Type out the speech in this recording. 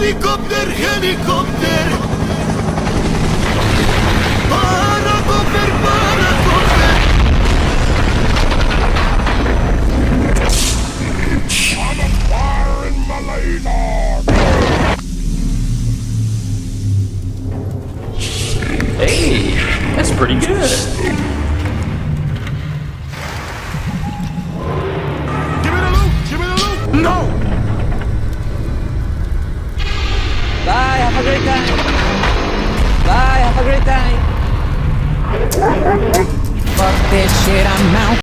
Helicopter, helicopter. Paracofer, paracofer. I'm a fire in my laser. Hey, that's pretty good. Give me the loot, give me the loot. No. Bye, have a great time. Bye, have a great time. Fuck this shit, I'm out.